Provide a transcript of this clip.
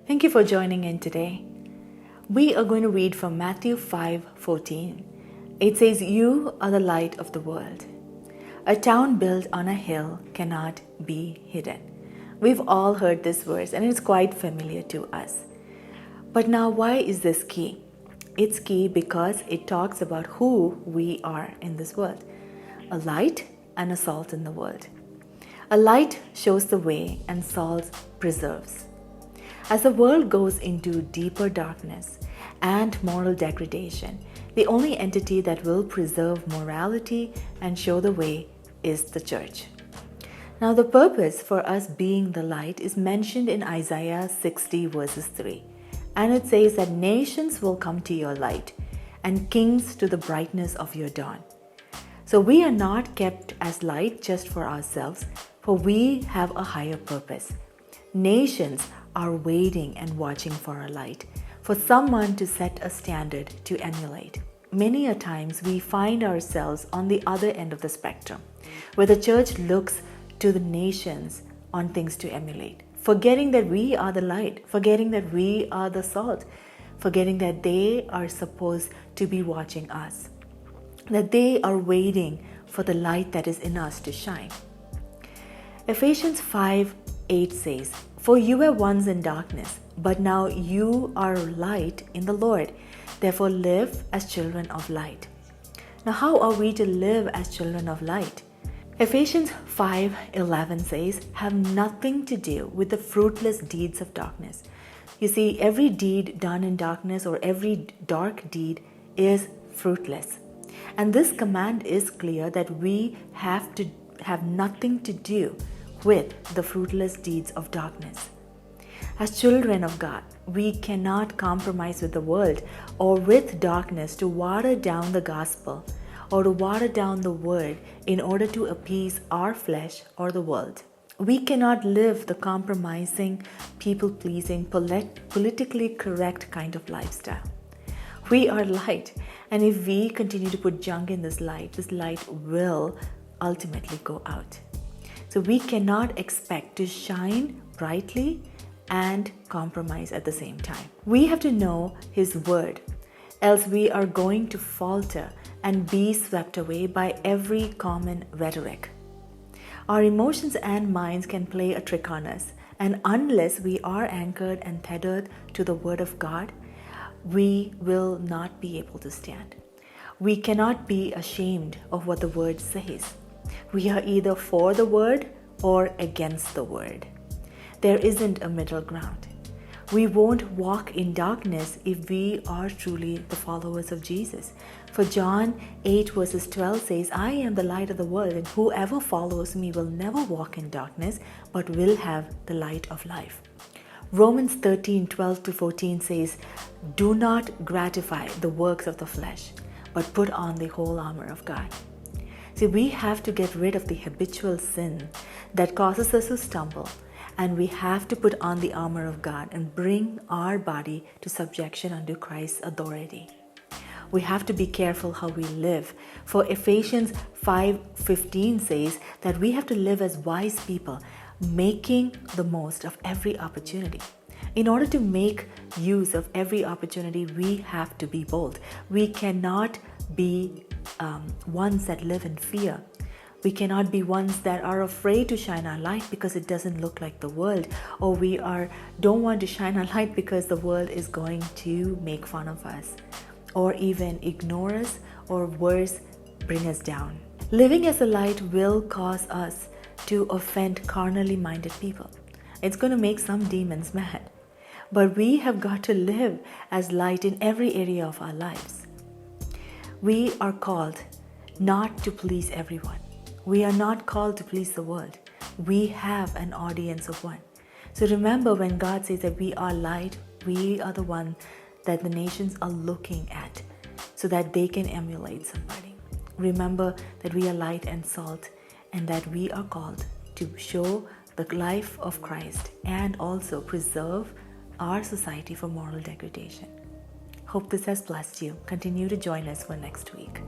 Thank you for joining in today. We are going to read from Matthew 5:14. It says, "You are the light of the world. A town built on a hill cannot be hidden." We've all heard this verse and it's quite familiar to us. But now, why is this key? It's key because it talks about who we are in this world. A light and a salt in the world. A light shows the way and salt preserves. As the world goes into deeper darkness and moral degradation, the only entity that will preserve morality and show the way is the church. Now, the purpose for us being the light is mentioned in Isaiah 60 verses 3. And it says that nations will come to your light and kings to the brightness of your dawn. So we are not kept as light just for ourselves, for we have a higher purpose. Nations are waiting and watching for a light, for someone to set a standard to emulate. Many a times we find ourselves on the other end of the spectrum, where the church looks to the nations on things to emulate, forgetting that we are the light, forgetting that we are the salt, forgetting that they are supposed to be watching us, that they are waiting for the light that is in us to shine. Ephesians 5:8 says, "For you were once in darkness, but now you are light in the Lord. Therefore live as children of light." Now, how are we to live as children of light? Ephesians 5:11 says, "Have nothing to do with the fruitless deeds of darkness." You see, every deed done in darkness or every dark deed is fruitless. And this command is clear that we have to have nothing to do with the fruitless deeds of darkness. As children of God, we cannot compromise with the world or with darkness to water down the gospel or to water down the word in order to appease our flesh or the world. We cannot live the compromising, people-pleasing, politically correct kind of lifestyle. We are light, and if we continue to put junk in this light will ultimately go out. So we cannot expect to shine brightly and compromise at the same time. We have to know His word, else we are going to falter and be swept away by every common rhetoric. Our emotions and minds can play a trick on us, and unless we are anchored and tethered to the word of God, we will not be able to stand. We cannot be ashamed of what the word says. We are either for the word or against the word. There isn't a middle ground. We won't walk in darkness if we are truly the followers of Jesus. For John 8 verses 12 says, "I am the light of the world, and whoever follows me will never walk in darkness, but will have the light of life." Romans 13:12-14 says, "Do not gratify the works of the flesh, but put on the whole armor of God." See, we have to get rid of the habitual sin that causes us to stumble, and we have to put on the armor of God and bring our body to subjection under Christ's authority. We have to be careful how we live, for Ephesians 5:15 says that we have to live as wise people, making the most of every opportunity. In order to make use of every opportunity, we have to be bold. We cannot be ones that live in fear. We cannot be ones that are afraid to shine our light because it doesn't look like the world, or we don't want to shine our light because the world is going to make fun of us, or even ignore us, or worse, bring us down. Living as a light will cause us to offend carnally minded people. It's going to make some demons mad. But we have got to live as light in every area of our lives. We are called not to please everyone. We are not called to please the world. We have an audience of one. So remember, when God says that we are light, we are the one that the nations are looking at so that they can emulate somebody. Remember that we are light and salt, and that we are called to show the life of Christ and also preserve our society from moral degradation. Hope this has blessed you. Continue to join us for next week.